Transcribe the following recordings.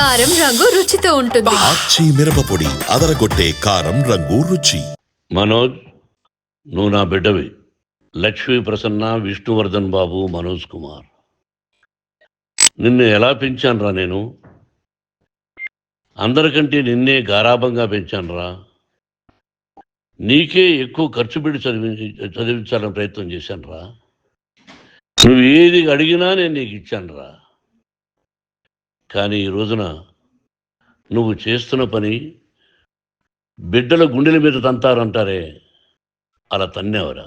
కారం రంగు రుచితో ఉంటుంది. ఆచి మిరపపొడి అదరగొట్టే కారం రంగు రుచి. మనోజ్, నువ్వు నా బిడ్డవి. లక్ష్మీ ప్రసన్న, విష్ణువర్ధన్ బాబు, మనోజ్ కుమార్. నిన్ను ఎలా పెంచానురా నేను? అందరికంటే నిన్నే గారాభంగా పెంచానురా. నీకే ఎక్కువ ఖర్చు పెట్టి చదివించాలని ప్రయత్నం చేశానురా. నువ్వు ఏది అడిగినా నేను నీకు ఇచ్చానురా. కానీ ఈ రోజున నువ్వు చేస్తున్న పని బిడ్డల గుండెల మీద తంతారంటారే, అలా తన్నేవరా.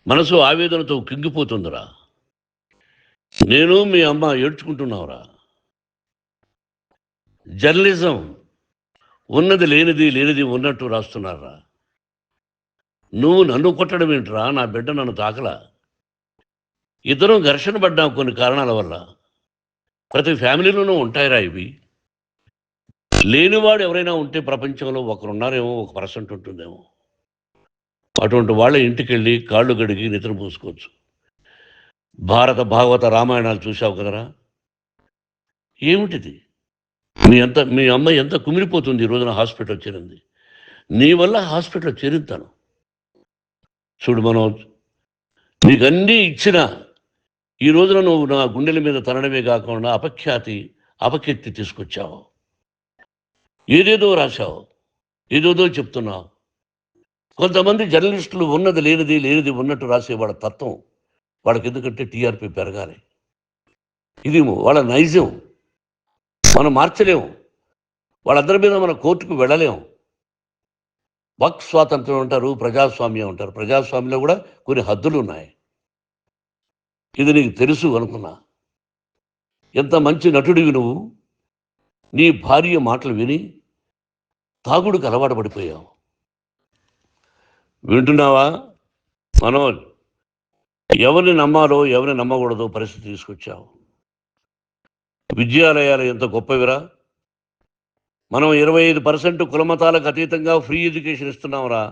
మనసు ఆవేదనతో కింగిపోతుందిరా. నేను మీ అమ్మ ఏడ్చుకుంటున్నావురా. జర్నలిజం ఉన్నది లేనిది, లేనిది ఉన్నట్టు రాస్తున్నారా. నువ్వు నన్ను కొట్టడం ఏంట్రా? నా బిడ్డ నన్ను తాకలా. ఇద్దరం ఘర్షణ పడ్డాం కొన్ని కారణాల వల్ల. ప్రతి ఫ్యామిలీలోనూ ఉంటాయిరా ఇవి. లేనివాడు ఎవరైనా ఉంటే ప్రపంచంలో ఒకరున్నారేమో, 1% ఉంటుందేమో. అటువంటి వాళ్ళ ఇంటికి వెళ్ళి కాళ్ళు గడిగి నిద్ర పూసుకోవచ్చు. భారత భాగవత రామాయణాలు చూశావు కదరా. ఏమిటిది? మీ అమ్మ ఎంత కుమిలిపోతుంది ఈ రోజున హాస్పిటల్ చేరింది. నీ వల్ల హాస్పిటల్ చేరుతాను. చూడు మనోజ్, నీకన్నీ ఇచ్చిన ఈ రోజున నువ్వు నా గుండెల మీద తనడమే కాకుండా అపకీర్తి తీసుకొచ్చావు. ఏదేదో రాశావు, ఏదేదో చెప్తున్నావు. కొంతమంది జర్నలిస్టులు ఉన్నది లేనిది, లేనిది ఉన్నట్టు రాసేవాళ్ళ తత్వం వాళ్ళకి. ఎందుకంటే టీఆర్పీ పెరగాలి. ఇది వాళ్ళ నైజం. మనం మార్చలేము. వాళ్ళందరి మీద మన కోర్టుకు వెళ్ళలేము. వాక్ స్వాతంత్రం అంటారు, ప్రజాస్వామ్యం అంటారు. ప్రజాస్వామ్యంలో కూడా కొన్ని హద్దులు ఉన్నాయి. ఇది నీకు తెలుసు అనుకున్నా. ఎంత మంచి నటుడివి నువ్వు. నీ భార్య మాటలు విని తాగుడికి అలవాటు పడిపోయావు. వింటున్నావా మనోజ్? ఎవరిని నమ్మాలో ఎవరిని నమ్మకూడదో పరిస్థితి తీసుకొచ్చావు. విద్యాలయాలు ఎంత గొప్పవిరా. మనం 25% కులమతాలకు అతీతంగా ఫ్రీ ఎడ్యుకేషన్ ఇస్తున్నాంరా.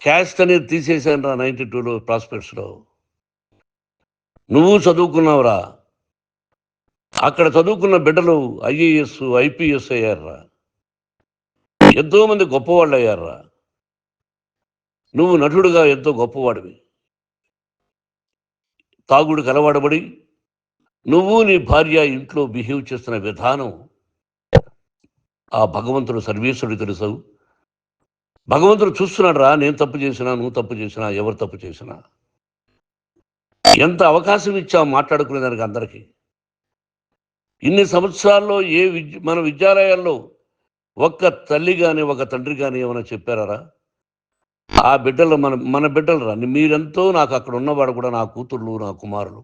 క్యాస్ట్ అనేది తీసేశాను రా 92లో ప్రాస్పెక్ట్స్లో. నువ్వు చదువుకున్నావురా. అక్కడ చదువుకున్న బిడ్డలు IAS, IPS అయ్యారురా. ఎంతోమంది గొప్పవాళ్ళు అయ్యారురా. నువ్వు నటుడుగా ఎంతో గొప్పవాడివి. తాగుడికి అలవాడబడి నువ్వు నీ భార్య ఇంట్లో బిహేవ్ చేస్తున్న విధానం ఆ భగవంతుడు సర్వేశ్వరుడు తెలుసు. భగవంతుడు చూస్తున్నాడు రా. నేను తప్పు చేసినా, నువ్వు తప్పు చేసినా, ఎవరు తప్పు చేసినా. ఎంత అవకాశం ఇచ్చావు మాట్లాడుకునేదానికి అందరికీ. ఇన్ని సంవత్సరాల్లో మన విద్యాలయాల్లో ఒక్క తల్లి కానీ ఒక తండ్రి కానీ ఏమైనా చెప్పారా? ఆ బిడ్డలు మన బిడ్డలు రా. మీరెంతో నాకు అక్కడ ఉన్నవాడు కూడా నా కూతుర్లు, నా కుమారులు.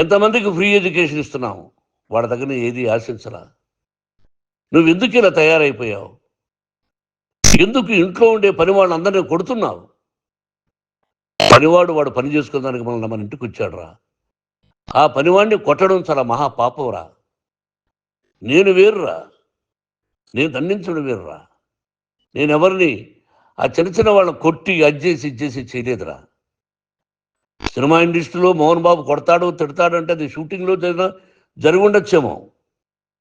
ఎంతమందికి ఫ్రీ ఎడ్యుకేషన్ ఇస్తున్నావు. వాడి దగ్గర ఏది ఆశించరా. నువ్వు ఎందుకు ఇలా తయారైపోయావు? ఎందుకు ఇంట్లో ఉండే పనివాళ్ళు అందరినీ కొడుతున్నావు? పనివాడు వాడు పని చేసుకున్నానికి మన ఇంటికి వచ్చాడు రా. ఆ పనివాడిని కొట్టడం చాలా మహాపాపంరా. నేను వేరురా. నేను దండించడం వేరురా. నేను ఎవరిని ఆ చిన్న వాళ్ళని కొట్టి ఇచ్చేసి చేయలేదురా. సినిమా ఇండస్ట్రీలో మోహన్ బాబు కొడతాడు, తిడతాడు అంటే అది షూటింగ్లో జరిగి ఉండొచ్చేమో.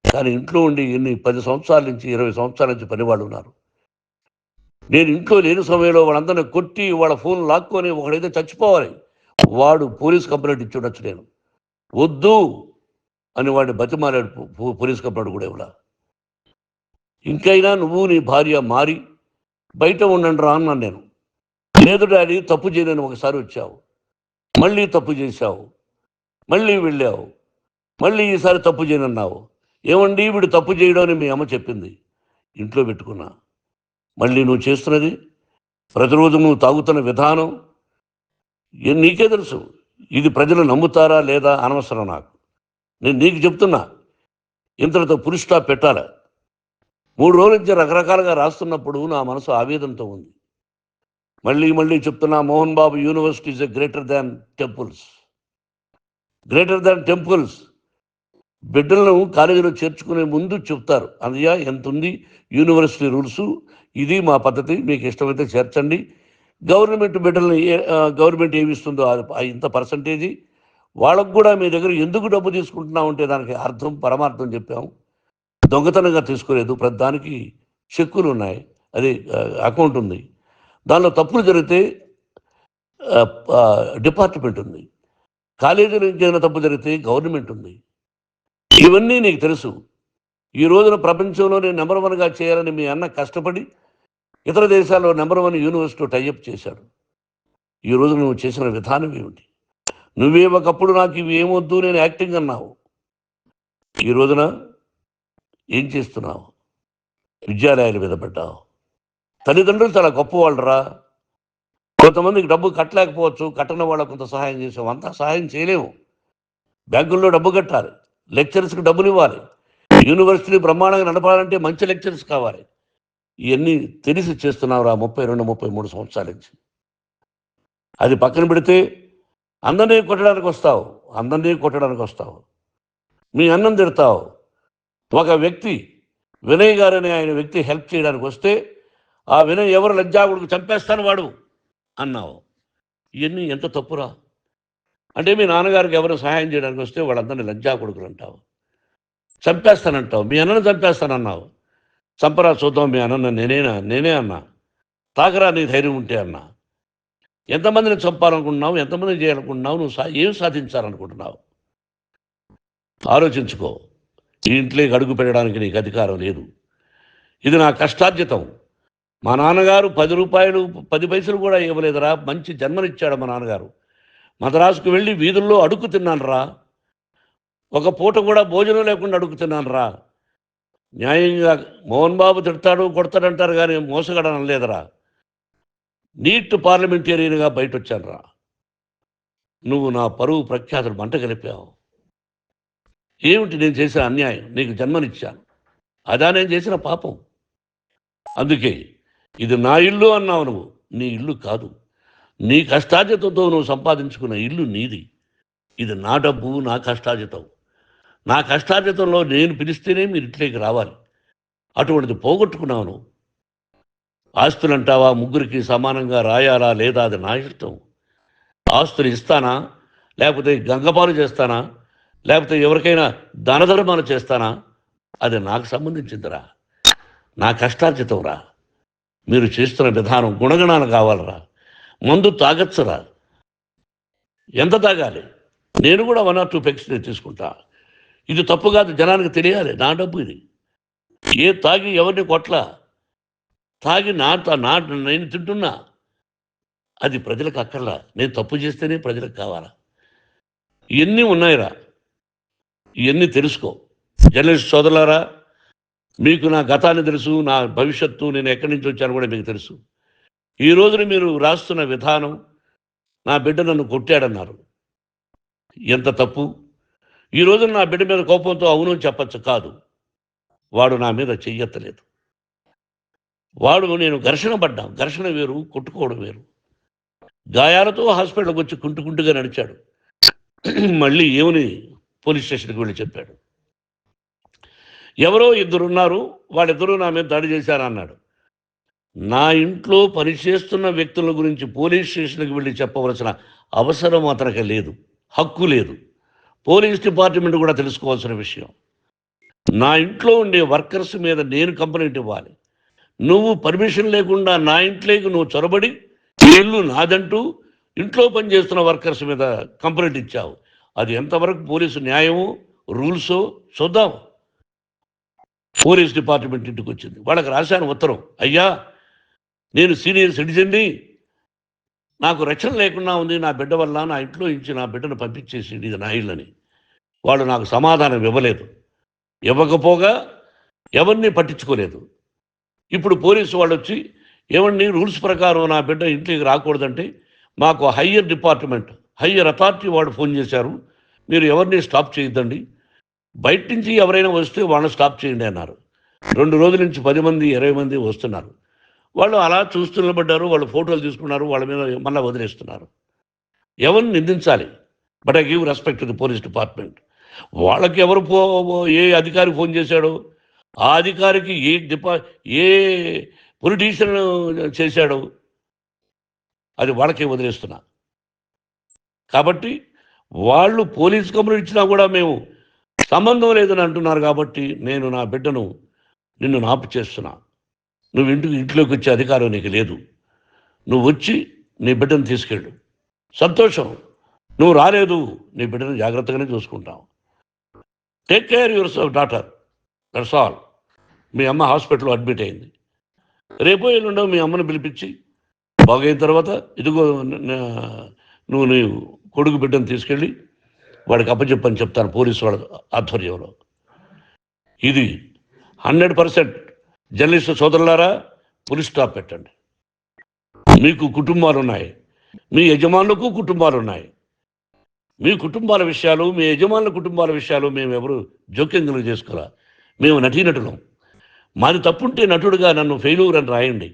కానీ ఇంట్లో ఉండి 10 సంవత్సరాల నుంచి 20 సంవత్సరాల నుంచి పనివాళ్ళు ఉన్నారు. నేను ఇంట్లో లేని సమయంలో వాళ్ళందరినీ కొట్టి వాళ్ళ ఫోన్ లాక్కొని ఒకడైతే చచ్చిపోవాలి. వాడు పోలీస్ కంప్లైంట్ ఇచ్చి ఉండొచ్చు. నేను వద్దు అని వాడిని బతిమాలాడు. పోలీస్ కంప్లైంట్ కూడా ఇవ్వలా. ఇంకైనా నువ్వు నీ భార్య మారి బయట ఉండండి రా అన్నాను నేను. లేదు డాడీ, తప్పు చేయలేని ఒకసారి వచ్చావు, మళ్ళీ తప్పు చేశావు, మళ్ళీ వెళ్ళావు, మళ్ళీ ఈసారి తప్పు చేయనన్నావు. ఏమండి వీడు తప్పు చేయడం అని మీ అమ్మ చెప్పింది. ఇంట్లో పెట్టుకున్నా. మళ్ళీ నువ్వు చేస్తున్నది, ప్రతిరోజు నువ్వు తాగుతున్న విధానం నీకే తెలుసు. ఇది ప్రజలు నమ్ముతారా లేదా అనవసరం నాకు. నేను నీకు చెప్తున్నా, ఇంతటితో పులి స్టాప్ పెట్టాలి. 3 రోజుల నుంచి రకరకాలుగా రాస్తున్నప్పుడు నా మనసు ఆవేదనతో ఉంది. మళ్ళీ చెప్తున్నా, Mohan Babu university is greater than temples. Greater than temples. బిడ్డలను కాలేజీలో చేర్చుకునే ముందు చెప్తారు, అన్నయ్య ఎంత ఉంది యూనివర్సిటీ రూల్స్, ఇది మా పద్ధతి, మీకు ఇష్టమైతే చేర్చండి. గవర్నమెంట్ బిడ్డల్ని గవర్నమెంట్ ఏమిస్తుందో ఇంత పర్సంటేజీ వాళ్ళకు కూడా మీ దగ్గర ఎందుకు డబ్బు తీసుకుంటున్నావు అంటే దానికి అర్థం పరమార్థం చెప్పాము. దొంగతనంగా తీసుకోలేదు, ప్రతి దానికి చెక్కులు ఉన్నాయి, అది అకౌంట్ ఉంది, దానిలో తప్పులు జరిగితే డిపార్ట్మెంట్ ఉంది, కాలేజీలో ఏదైనా తప్పు జరిగితే గవర్నమెంట్ ఉంది. ఇవన్నీ నీకు తెలుసు. ఈ రోజున ప్రపంచంలోనే నెంబర్ 1గా చేయాలని మీ అన్న కష్టపడి ఇతర దేశాల్లో నెంబర్ 1 యూనివర్సిటీ టైఅప్ చేశాడు. ఈ రోజు నువ్వు చేసిన విధానం ఏమిటి? నువ్వే ఒకప్పుడు నాకు ఇవి ఏమొద్దు నేను యాక్టింగ్ అన్నావు, ఈ రోజున ఏం చేస్తున్నావు? విద్యాలయాల మీద పడ్డావు. తల్లిదండ్రులు చాలా గొప్పవాళ్ళరా. కొంతమందికి డబ్బు కట్టలేకపోవచ్చు, కట్టని వాళ్ళకు కొంత సహాయం చేసావు, అంతా సహాయం చేయలేము. బ్యాంకుల్లో డబ్బు కట్టాలి, లెక్చరర్స్కి డబ్బులు ఇవ్వాలి, యూనివర్సిటీ బ్రహ్మాండంగా నడపాలంటే మంచి లెక్చరర్స్ కావాలి. ఇవన్నీ తెలిసి చేస్తున్నావురా 32-33 సంవత్సరాల నుంచి. అది పక్కన పెడితే అందరినీ కొట్టడానికి వస్తావు, మీ అన్నం తిడతావు. ఒక వ్యక్తి వినయ్ గారని ఆయన వ్యక్తి హెల్ప్ చేయడానికి వస్తే ఆ వినయ్ ఎవరు లజ్జాగుడికి చంపేస్తాను వాడు అన్నావు. ఇవన్నీ ఎంత తప్పురా? అంటే మీ నాన్నగారికి ఎవరు సహాయం చేయడానికి వస్తే వాళ్ళందరినీ లజ్జాగుడుకులు అంటావు, చంపేస్తానంటావు. మీ అన్నను చంపేస్తానన్నావు, చంపరా చూద్దాం మీ అన్న నేనే అన్నా, తాకరా నీ ధైర్యం ఉంటే అన్నా. ఎంతమందిని చంపాలనుకుంటున్నావు, ఎంతమందిని చేయాలనుకుంటున్నావు, నువ్వు ఏం సాధించాలనుకుంటున్నావు? ఆలోచించుకో. ఈ ఇంట్లోకి అడుగు పెట్టడానికి నీకు అధికారం లేదు. ఇది నా కష్టార్జితం. మా నాన్నగారు 10 రూపాయలు 10 పైసలు కూడా ఇవ్వలేదురా, మంచి జన్మనిచ్చాడు మా నాన్నగారు. మద్రాసుకు వెళ్ళి వీధుల్లో అడుగు తిన్నాను రా, ఒక పూట కూడా భోజనం లేకుండా అడుగు తిన్నాను రా. న్యాయంగా మోహన్ బాబు తిడతాడు కొడతాడంటారు కానీ మోసగడనం లేదురా. నీట్ పార్లమెంటేరియన్గా బయట వచ్చాను రా. నువ్వు నా పరువు ప్రఖ్యాతులు మంట కలిపావు. ఏమిటి నేను చేసిన అన్యాయం? నీకు జన్మనిచ్చాను, అదా నేను చేసిన పాపం. అందుకే ఇది నా ఇల్లు అన్నావు. నువ్వు నీ ఇల్లు కాదు, నీ కష్టార్జితంతో నువ్వు సంపాదించుకున్న ఇల్లు నీది. ఇది నా డబ్బు, నా కష్టార్జితం. నా కష్టార్జితంలో నేను పిలిస్తేనే మీరు ఇంట్లోకి రావాలి. అటువంటిది పోగొట్టుకున్నావు నువ్వు. ఆస్తులు అంటావా, ముగ్గురికి సమానంగా రాయాలా లేదా అది నా ఇష్టం. ఆస్తులు ఇస్తానా, లేకపోతే గంగపాలు చేస్తానా, లేకపోతే ఎవరికైనా దానధర్మాలు చేస్తానా, అది నాకు సంబంధించిందిరా, నా కష్టార్జితం రా. మీరు చేస్తున్న విధానం గుణగణాలు కావాలరా. మందు తాగచ్చురా, ఎంత తాగాలి? నేను కూడా 1 or 2 పెగ్స్ తీసుకుంటా. ఇది తప్పు కాదు, జనానికి తెలియాలి, నా డబ్బు ఇది. ఏ తాగి ఎవరిని కొట్లా, తాగి నేను తింటున్నా, అది ప్రజలకు అక్కర్లా. నేను తప్పు చేస్తేనే ప్రజలకు కావాలా. ఇవన్నీ ఉన్నాయిరా, ఇవన్నీ తెలుసుకో. జర్నలిస్ట్ సోదరులారా, మీకు నా గతాన్ని తెలుసు, నా భవిష్యత్తు, నేను ఎక్కడి నుంచి వచ్చాను కూడా మీకు తెలుసు. ఈ రోజున మీరు రాస్తున్న విధానం, నా బిడ్డ నన్ను కొట్టాడన్నారు, ఎంత తప్పు. ఈ రోజున నా బిడ్డ మీద కోపంతో అవును చెప్పచ్చు, కాదు, వాడు నా మీద చెయ్యెత్తలేదు. నేను ఘర్షణ పడ్డాం, ఘర్షణ వేరు, కొట్టుకోవడం వేరు. గాయాలతో హాస్పిటల్కి వచ్చి కుంటుకుంటుగా నడిచాడు. మళ్ళీ ఏమని పోలీస్ స్టేషన్కి వెళ్ళి చెప్పాడు. ఎవరో 2 ఉన్నారు, వాళ్ళిద్దరూ నా మీద దాడి చేశారన్నాడు. నా ఇంట్లో పనిచేస్తున్న వ్యక్తుల గురించి పోలీస్ స్టేషన్కి వెళ్ళి చెప్పవలసిన అవసరం అతనికి లేదు, హక్కు లేదు. పోలీస్ డిపార్ట్మెంట్ కూడా తెలుసుకోవాల్సిన విషయం. నా ఇంట్లో ఉండే వర్కర్స్ మీద నేను కంప్లైంట్ ఇవ్వాలి. నువ్వు పర్మిషన్ లేకుండా నా ఇంట్లోకి నువ్వు చొరబడి ఇల్లు నాదంటూ ఇంట్లో పనిచేస్తున్న వర్కర్స్ మీద కంప్లైంట్ ఇచ్చావు. అది ఎంతవరకు పోలీసు న్యాయమో రూల్సో చూద్దాం. పోలీస్ డిపార్ట్మెంట్ ఇంటికి వచ్చింది, వాళ్ళకి రాశాను ఉత్తరం, అయ్యా నేను సీనియర్ సిటిజన్ని, నాకు రక్షణ లేకుండా ఉంది, నా బిడ్డ వల్ల నా ఇంట్లో నుంచి నా బిడ్డను పంపించేసి ఇది నా ఇల్లని. వాళ్ళు నాకు సమాధానం ఇవ్వలేదు, ఇవ్వకపోగా ఎవరిని పట్టించుకోలేదు. ఇప్పుడు పోలీసు వాళ్ళు వచ్చి ఏమన్నా రూల్స్ ప్రకారం నా బిడ్డ ఇంట్లోకి రాకూడదంటే మాకు హయ్యర్ డిపార్ట్మెంట్, హయ్యర్ అథారిటీ వాళ్ళు ఫోన్ చేశారు, మీరు ఎవరిని స్టాప్ చేయొద్దండి, బయట నుంచి ఎవరైనా వస్తే వాళ్ళని స్టాప్ చేయండి అన్నారు. 2 రోజుల నుంచి 10 మంది 20 మంది వస్తున్నారు. వాళ్ళు అలా చూస్తూ నిలబడ్డారు, వాళ్ళు ఫోటోలు తీసుకున్నారు, వాళ్ళ మీద మళ్ళీ వదిలేస్తున్నారు. ఎవరిని నిందించాలి? But I give respect to the police department. వాళ్ళకి ఎవరు ఏ అధికారి ఫోన్ చేశాడో, ఆ అధికారికి ఏ పొలిటీషియన్ చేశాడో అది వాళ్ళకే వదిలేస్తున్నా. కాబట్టి వాళ్ళు పోలీస్ కంప్లైంట్ ఇచ్చినా కూడా మేము సంబంధం లేదని అంటున్నారు కాబట్టి నేను నా బిడ్డను నిన్ను నాపు చేస్తున్నా. నువ్వు ఇంట్లోకి వచ్చే అధికారం నీకు లేదు. నువ్వు వచ్చి నీ బిడ్డను తీసుకెళ్ళు. సంతోషం, నువ్వు రాలేదు, నీ బిడ్డను జాగ్రత్తగానే చూసుకుంటావు. Take care your daughter, that's all. మీ అమ్మ హాస్పిటల్లో అడ్మిట్ అయింది. రేపో ఎల్లుండో మీ అమ్మను పిలిపించి బాగైన తర్వాత ఇదిగో నువ్వు నీ కొడుకు బిడ్డను తీసుకెళ్ళి వాడికి అప్పచెప్పని చెప్తాను పోలీసు వాళ్ళ ఆధ్వర్యంలో. ఇది 100% జర్నలిస్టు సోదరులారా, పులి స్టాప్ పెట్టండి. మీకు కుటుంబాలు ఉన్నాయి, మీ యజమానులకు కుటుంబాలు ఉన్నాయి. మీ కుటుంబాల విషయాలు, మీ యజమానుల కుటుంబాల విషయాలు మేము ఎవరు జోక్యం కలుగు చేసుకోరా. మేము నటీనటులం. మాది తప్పుంటే నటుడుగా నన్ను ఫెయిల్యూర్ అని రాయండి,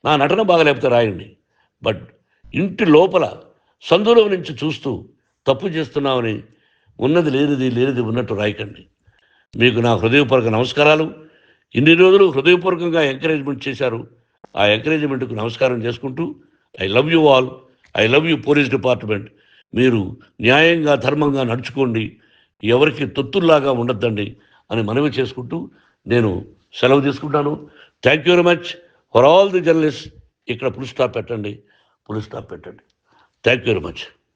నా నటన బాగలేకపోతే రాయండి. బట్ ఇంటి లోపల సందులో నుంచి చూస్తూ తప్పు చేస్తున్నామని ఉన్నది లేనిది లేనిది ఉన్నట్టు రాయకండి. మీకు నా హృదయపూర్వక నమస్కారాలు. ఇన్ని రోజులు హృదయపూర్వకంగా ఎంకరేజ్మెంట్ చేశారు. ఆ ఎంకరేజ్మెంట్కు నమస్కారం చేసుకుంటూ I love you all. I love you police department. మీరు న్యాయంగా ధర్మంగా నడుచుకోండి, ఎవరికి తొత్తుల్లాగా ఉండొద్దండి అని మనవి చేసుకుంటూ నేను సెలవు తీసుకుంటాను. Thank you very much for all the journalist. ఇక్కడ పులి స్టాప్ పెట్టండి, పులి స్టాప్ పెట్టండి. Thank you very much.